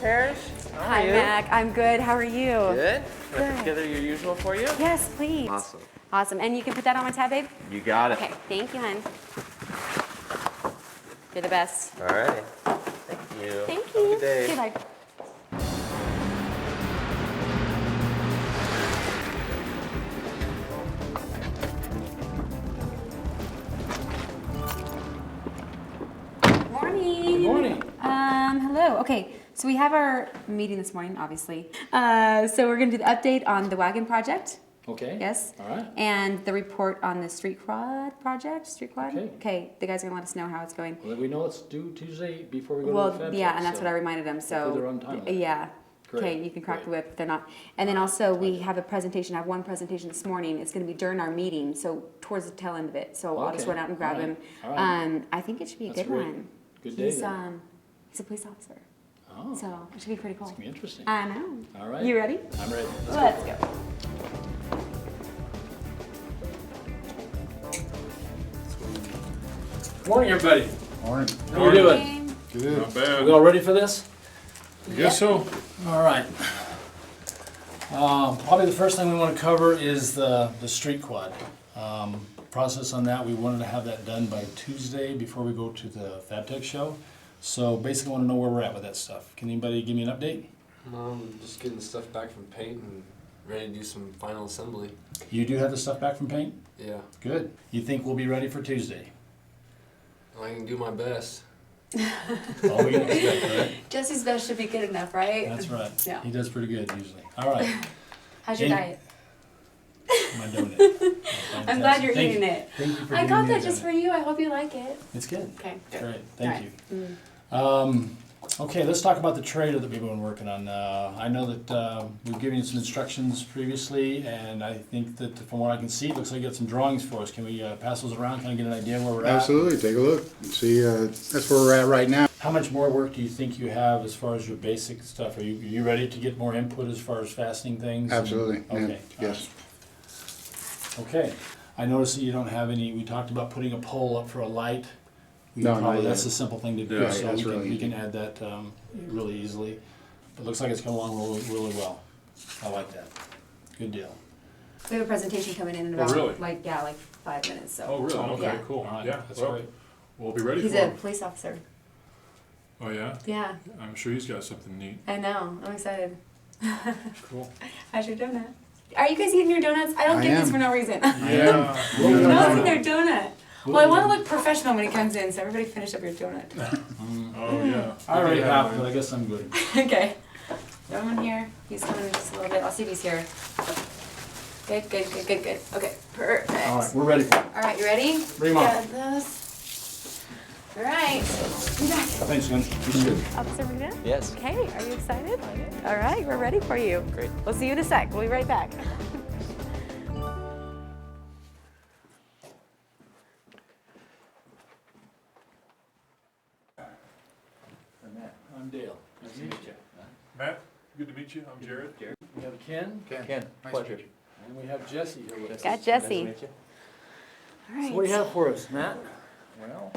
Parrish. Hi, Mac. I'm good. How are you? Good. Can I Good. put together your usual for you? Yes, please. Awesome. Awesome. And you can put that on my tab, babe? You got it. Okay. Thank you, hon. You're the best. All right. Thank you. Thank Have a you. good day. Okay, bye. Morning. Good morning. Hello. Okay, so we have our meeting this morning, obviously. So we're going to do the update on the wagon project. Okay. Yes. All right. And the report on the street quad project. Street quad. Okay. Okay. The guys are gonna let us know how it's going. Well, we know it's due Tuesday before we go to the Well, Fed yeah, Check, and that's so what I reminded them. So hopefully they're on time with it. yeah. Great, Okay, you can crack great. the whip if they're not. And then also we have a presentation. I have one presentation this morning. It's going to be during our meeting, so towards the tail end of it. So I'll just Okay, run out and grab all right, him. all right. I think it should be a That's good great. one. Good day He's then. he's a police officer, Oh, so it should be pretty cool. it's gonna be interesting. I know. All right. You ready? I'm ready. Let's go. Morning, everybody. Morning. How you doing? Good. Not bad. We all ready for this? I guess so. All right. Probably the first thing we want to cover is the street quad. Process on that, we wanted to have that done by Tuesday before we go to the FabTech show. So basically, I want to know where we're at with that stuff. Can anybody give me an update? Just getting stuff back from paint and ready to do some final assembly. You do have the stuff back from paint? Yeah, Good. You think we'll be ready for Tuesday? I can do my best. All we can expect, right? Jesse's best should be good enough, right? That's right. Yeah. He does pretty good usually. All right. How's your And- diet? My donut. I'm glad you're eating it. Thank you for I giving got me a that just donut. for you. I hope you like it. It's good. Okay. Great. Thank Alright. you. Okay, let's talk about the trailer that we've been working on. I know that we've given you some instructions previously, and I think that from what I can see, it looks like you got some drawings for us. Can we pass those around, kind of get an idea where we're at? Absolutely. Take a look. See, that's where we're at right now. How much more work do you think you have as far as your basic stuff? Are you ready to get more input as far as fastening things? Absolutely. Yeah. Okay. Yes. Okay. I noticed that you don't have any, we talked about putting a pole up for a light. We No, can not probably, yet. that's a simple thing to do, Yeah, so that's we really can easy. add that really easily. It looks like it's come along really well. I like that. Good deal. We have a presentation coming in Oh, about really? like 5 minutes. So. Oh, really? Okay, Yeah. cool. All right, Yeah, that's well, great. we'll be ready He's for a him. police officer. Oh, yeah? Yeah, I'm sure he's got something neat. I know. I'm excited. Cool. How's your donut? Are you guys eating your donuts? I don't I get these am. for no reason. Yeah. No, it's their donut. Well, I want to look professional when he comes in, so everybody finish up your donut. Oh, yeah. I already have, but I guess I'm good. Okay. Throw him in here. He's coming in just a little bit. I'll see if he's here. Good, good, good, good, good. Okay, perfect. All right, we're ready for it. All right, you ready? Bring 'em on. Got those. All right. Be back. Thanks, Glenn. You too. Officer McNair? Yes. Okay, are you excited? All right, we're ready for you. Great. We'll see you in a sec. We'll be right back. I'm Dale. Nice to meet you. Matt, good to meet you. I'm Jared. We have Ken, Ken, Nice pleasure. to meet you. and we have Jesse here with us. Got Jesse. Nice to meet you. All right. So what do you have for us, Matt? Well,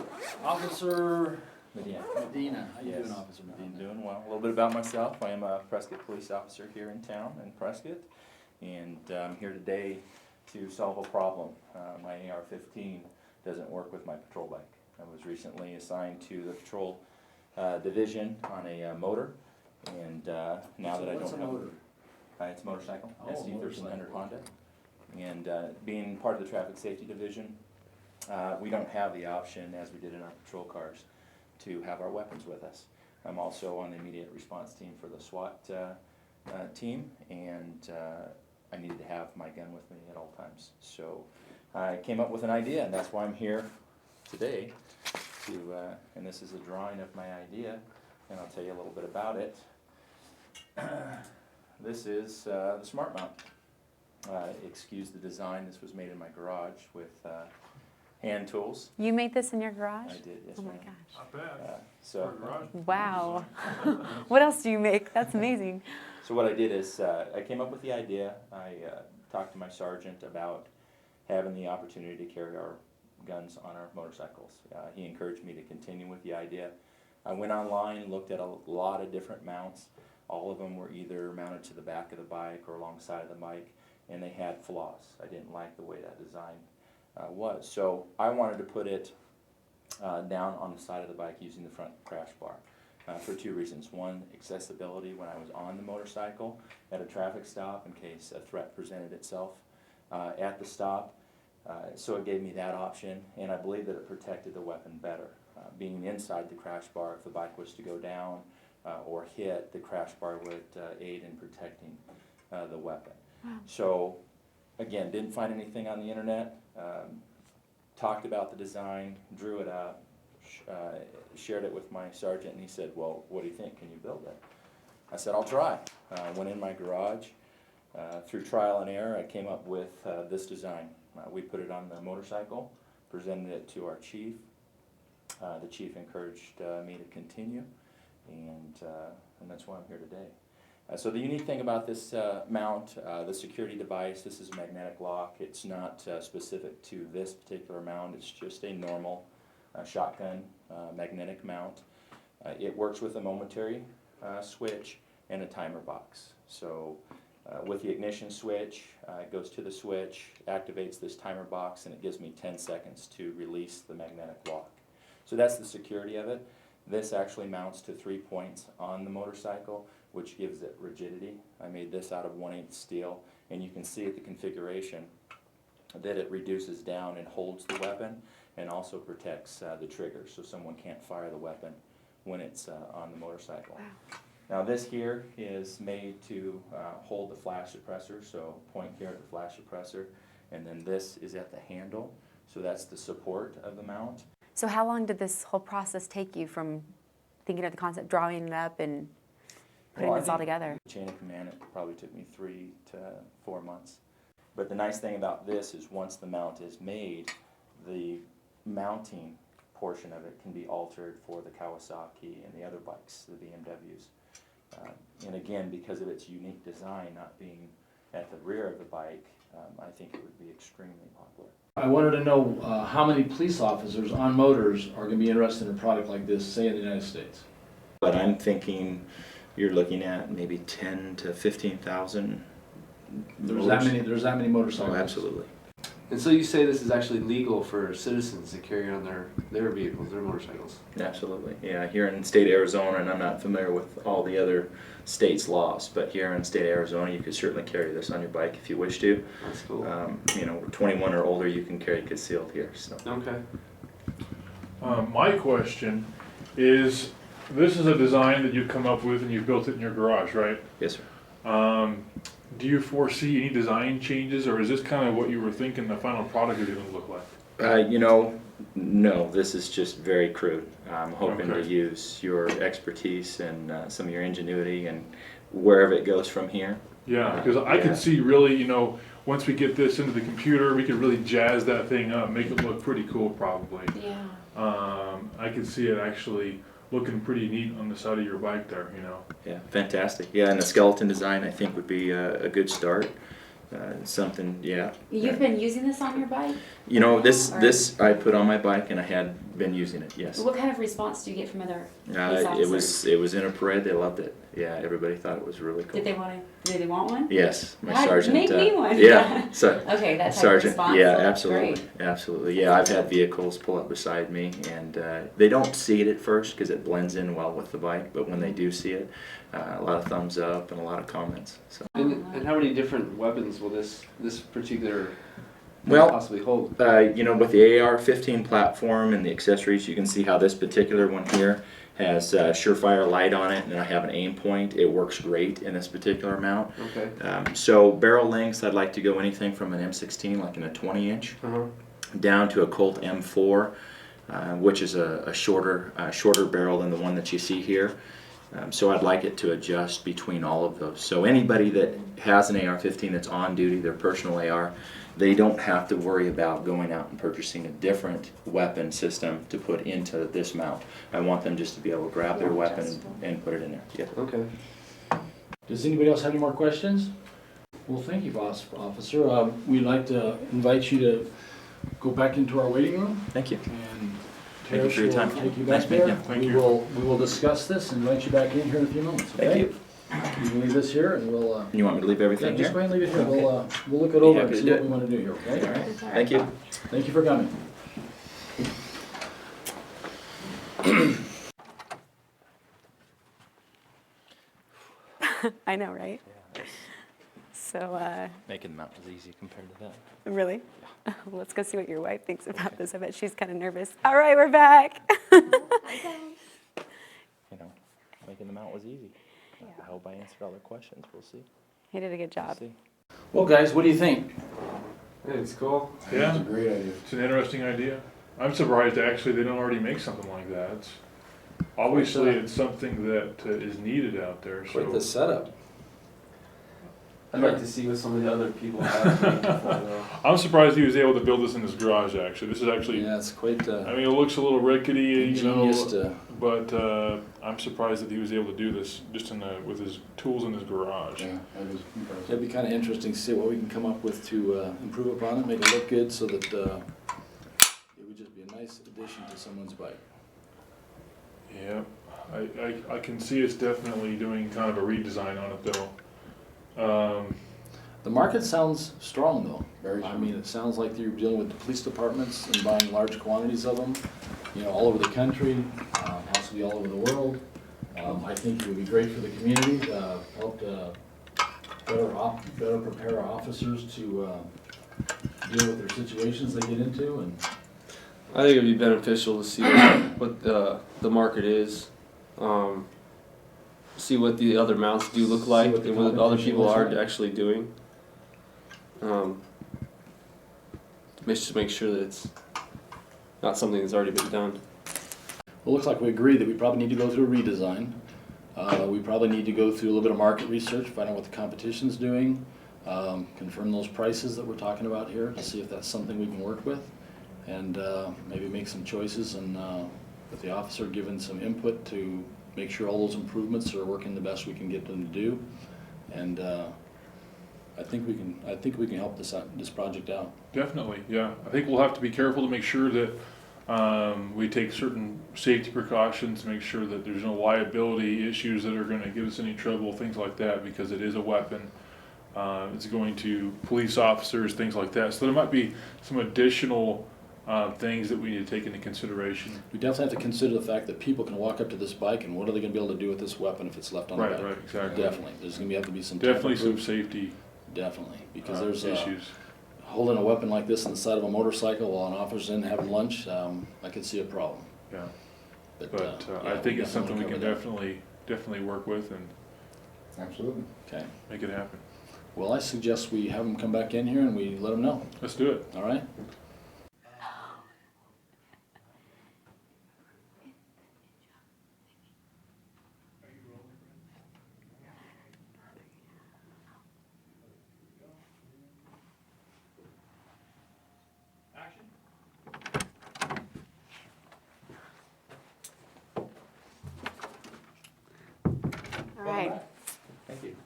Officer Medina. Medina. How you Yes. doing, Officer I'm Medina? doing well. A little bit about myself. I am a Prescott police officer here in town in Prescott, and I'm here today to solve a problem. My AR-15 doesn't work with my patrol bike. I was recently assigned to the patrol division on a motor, and now that I don't What's a have motor? It's a motorcycle, Oh, ST1300 motorcycle. Honda, and being part of the traffic safety division, we don't have the option, as we did in our patrol cars, to have our weapons with us. I'm also on the immediate response team for the SWAT team, and I needed to have my gun with me at all times. So I came up with an idea, and that's why I'm here today. And this is a drawing of my idea, and I'll tell you a little bit about it. This is the Smart Mount. Excuse the design, this was made in my garage with hand tools. You made this in your garage? I did, yes Oh my ma'am. gosh. Not bad. For a So, garage. Wow. What else do you make? That's amazing. so what I did is, I came up with the idea, I talked to my sergeant about having the opportunity to carry our guns on our motorcycles. He encouraged me to continue with the idea. I went online, looked at a lot of different mounts. All of them were either mounted to the back of the bike or alongside of the bike, and they had flaws. I didn't like the way that design was. So I wanted to put it down on the side of the bike using the front crash bar for two reasons. One, accessibility when I was on the motorcycle at a traffic stop in case a threat presented itself at the stop. So it gave me that option, and I believe that it protected the weapon better. Being inside the crash bar, if the bike was to go down or hit, the crash bar would aid in protecting the weapon. Wow. So again, didn't find anything on the internet, talked about the design, drew it up, shared it with my sergeant, and he said, well, what do you think? Can you build it? I said, I'll try. Went in my garage. Through trial and error, I came up with this design. We put it on the motorcycle, presented it to our chief. The chief encouraged me to continue, and that's why I'm here today. So the unique thing about this mount, the security device, this is a magnetic lock. It's not specific to this particular mount. It's just a normal shotgun magnetic mount. It works with a momentary switch and a timer box. So with the ignition switch, it goes to the switch, activates this timer box, and it gives me 10 seconds to release the magnetic lock. So that's the security of it. This actually mounts to 3 points on the motorcycle, which gives it rigidity. I made this out of 1/8 steel, and you can see at the configuration that it reduces down and holds the weapon and also protects the trigger, so someone can't fire the weapon when it's on the motorcycle. Wow. Now this here is made to hold the flash suppressor, so point here at the flash suppressor, and then this is at the handle, so that's the support of the mount. So how long did this whole process take you from thinking of the concept, drawing it up, and putting Well, I this all think together? Chain of command, it probably took me 3 to 4 months. But the nice thing about this is once the mount is made, the mounting portion of it can be altered for the Kawasaki and the other bikes, the BMWs. And again, because of its unique design, not being at the rear of the bike, I think it would be extremely popular. I wanted to know how many police officers on motors are going to be interested in a product like this, say in the United States? But I'm thinking you're looking at maybe 10 to 15,000. There's that many motorcycles. Oh, absolutely. And so you say this is actually legal for citizens to carry on their vehicles, their motorcycles? Absolutely, yeah. Here in the state of Arizona, and I'm not familiar with all the other states' laws, but here in the state of Arizona, you could certainly carry this on your bike if you wish to. That's cool. 21 or older, you can carry concealed here. So. Okay. My question is, this is a design that you come up with and you built it in your garage, right? Yes, sir. Do you foresee any design changes, or is this kind of what you were thinking the final product is going to look like? No, this is just very crude. I'm hoping to Okay. use your expertise and some of your ingenuity and wherever it goes from here. Yeah, because I Yeah. could see really, once we get this into the computer, we could really jazz that thing up, make it look pretty cool probably. Yeah. I could see it actually looking pretty neat on the side of your bike there, Yeah, fantastic. Yeah, and the skeleton design I think would be a good start. Something, yeah. You've been using this on your bike? This I put on my bike and I had been using it. Yes. What kind of response do you get from other police It officers? was in a parade. They loved it. Yeah, everybody thought it was really cool. Did they want one? Yes, my God, sergeant. make me one. Yeah, so Okay, that type of sergeant. response. Yeah, That's absolutely, great. absolutely. Yeah, I've had vehicles pull up beside me, and they don't see it at first because it blends in well with the bike. But when they do see it, a lot of thumbs up and a lot of comments. So. And how many different weapons will this particular Well, possibly hold? with the AR-15 platform and the accessories, you can see how this particular one here has Surefire light on it, and then I have an aim point. It works great in this particular mount. Okay. So barrel lengths, I'd like to go anything from an M16, like in a 20-inch, down to a Colt M4, which is a shorter barrel than the one that you see here. So I'd like it to adjust between all of those. So anybody that has an AR-15 that's on duty, their personal AR, they don't have to worry about going out and purchasing a different weapon system to put into this mount. I want them just to be able to grab their weapon and put it in there. Yeah. Okay. Does anybody else have any more questions? Well, thank you, officer. We'd like to invite you to go back into our waiting room Thank you. and Chair for your will time. take you Nice back meeting there. you. Thank We you. will discuss this and invite you back in here in a few moments, okay? Thank you. You can leave this here and we'll, You want me to leave yeah, everything just here? go ahead and leave it here. Okay. We'll look it Be over happy and to see do what it. we want to do here, okay? All right. Thank you. Thank you for coming. I know, right? So, Making the mountains easy compared to that. really? Let's go see what your wife thinks about this. I bet she's kind of nervous. All right, we're back. You know, making the mountain was easy. I hope I answered all their questions. We'll see. He did a good We'll job. see. Well, guys, what do you think? Hey, it's cool. Yeah. That's a great idea. It's an interesting idea. I'm surprised actually they don't already make something like that. It's, obviously, it's something that is needed out there, Quite the so. setup. I'd like to see what some of the other people have made before, though. I'm surprised he was able to build this in his garage, actually. This is actually, Yeah, it's quite I mean, it looks a little rickety, you know, ingenious to, but I'm surprised that he was able to do this just with his tools in his garage. Yeah, that is impressive. it'd be kind of interesting to see what we can come up with to improve upon it, make it look good so that it would just be a nice addition to someone's bike. Yeah, I can see it's definitely doing kind of a redesign on it though. The market sounds strong though. Very I strong. mean, it sounds like you're dealing with the police departments and buying large quantities of them, you know, all over the country, possibly all over the world. I think it would be great for the community, help better prepare our officers to deal with their situations they get into, and I think it'd be beneficial to see what the market is, see what the other mounts do look like, what the and what other competition people looks are like. actually doing. Just make sure that it's not something that's already been done. it looks like we agree that we probably need to go through a redesign. We probably need to go through a little bit of market research, find out what the competition's doing, confirm those prices that we're talking about here to see if that's something we can work with, and maybe make some choices and with the officer giving some input to make sure all those improvements are working the best we can get them to do. And I think we can help this project out. Definitely, yeah. I think we'll have to be careful to make sure that we take certain safety precautions, make sure that there's no liability issues that are gonna give us any trouble, things like that, because it is a weapon. It's going to police officers, things like that. So there might be some additional things that we need to take into consideration. We definitely have to consider the fact that people can walk up to this bike and what are they gonna be able to do with this weapon if it's left on the bike? Right, exactly. Definitely, there's gonna have to be some. Definitely some tamper-proof- safety Definitely, because there's issues. holding a weapon like this on the side of a motorcycle while an officer's in having lunch, I could see a problem. Yeah, But I think it's something we can definitely. definitely work with and Absolutely. Okay, make it happen. well, I suggest we have them come back in here and we let them know, Let's do it. all right? All right. Thank you.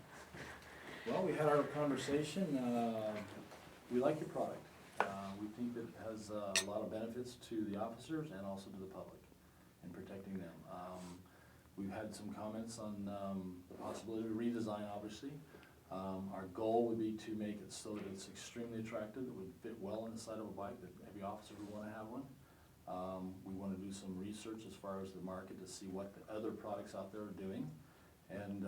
Well, we had our conversation, we like your product. We think that it has a lot of benefits to the officers and also to the public in protecting them. We've had some comments on the possibility of redesign, obviously. Our goal would be to make it so that it's extremely attractive, that would fit well on the side of a bike, that every officer would want to have one. We want to do some research as far as the market to see what the other products out there are doing. And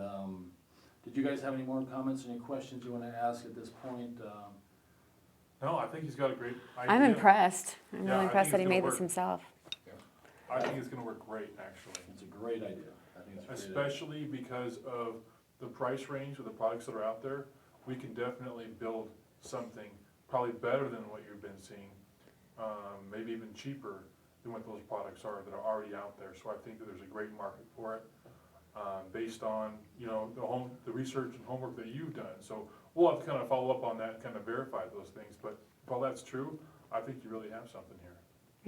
did you guys have any more comments, any questions you want to ask at this point? No, I think he's got a great idea. I'm impressed. I'm Yeah, really I impressed that think he it's made gonna this work. himself. I think it's gonna work great, actually. It's a great idea. I think it's a great idea. Especially because of the price range of the products that are out there, we can definitely build something probably better than what you've been seeing, maybe even cheaper than what those products are that are already out there. So I think that there's a great market for it, based on, you know, the research and homework that you've done. So we'll have to kind of follow up on that and kind of verify those things. But if all that's true, I think you really have something here.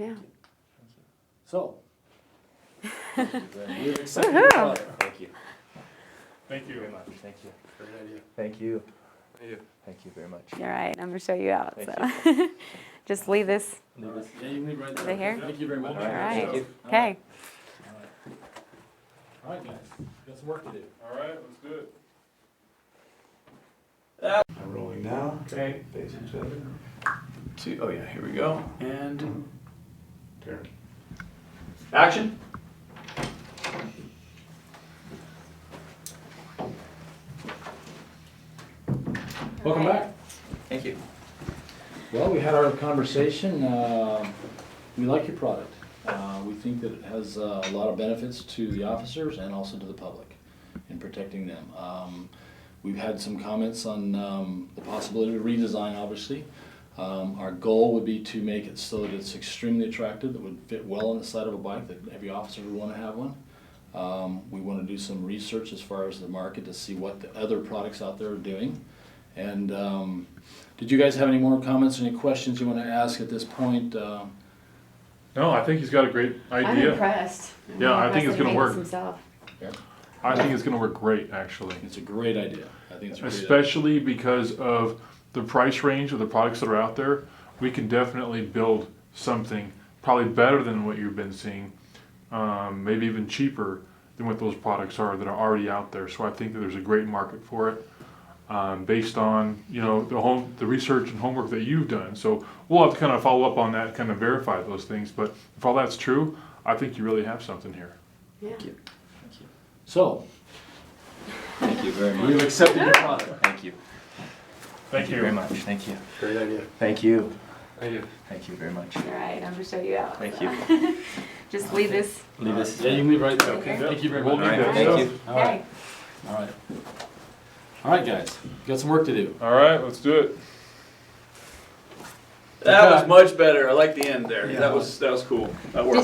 Yeah. So. We're excited Woohoo! about it. Thank you. Thank you. Very much. Thank you. Great idea. Thank you. Thank you very much. All right, I'm gonna show you out, Thank so. Just leave this, Yeah, you can leave right Is there. it here? Thank you very much. all right, Thank you. okay. All right, guys, got some work to do. All right, let's do it. I'm rolling now. Okay. Face each other. Oh yeah, here we go. And turn. Action. Welcome back. Thank you. Well, we had our conversation. We like your product. We think that it has a lot of benefits to the officers and also to the public in protecting them. We've had some comments on the possibility of redesign, obviously. Our goal would be to make it so that it's extremely attractive, that would fit well on the side of a bike, that every officer would want to have one. We want to do some research as far as the market to see what the other products out there are doing. And did you guys have any more comments, any questions you want to ask at this point? No, I think he's got a great I'm idea. impressed. I'm Yeah, I think impressed it's that he gonna made work. this himself. I think it's gonna work great, actually. It's a great idea. I think it's a great idea. Especially because of the price range of the products that are out there. We can definitely build something probably better than what you've been seeing, maybe even cheaper than what those products are that are already out there. So I think that there's a great market for it, based on, you know, the research and homework that you've done. So we'll have to kind of follow up on that, kind of verify those things. But if all that's true, I think you really have something here. Yeah. So, Thank you very much. we've accepted your product. Thank you. Thank you. Very much. Thank you. Great idea. Thank you. Thank you. Thank you very much. All right, I'm gonna show you out. Thank so. you. Just leave this, Leave this. Yeah, you can leave right there. Okay. Thank you very We'll much. need that Thank stuff. you. All right. okay. All right. All right, guys, got some work to do. All right, let's do it. That was much better. I like the end there. That was cool. That worked.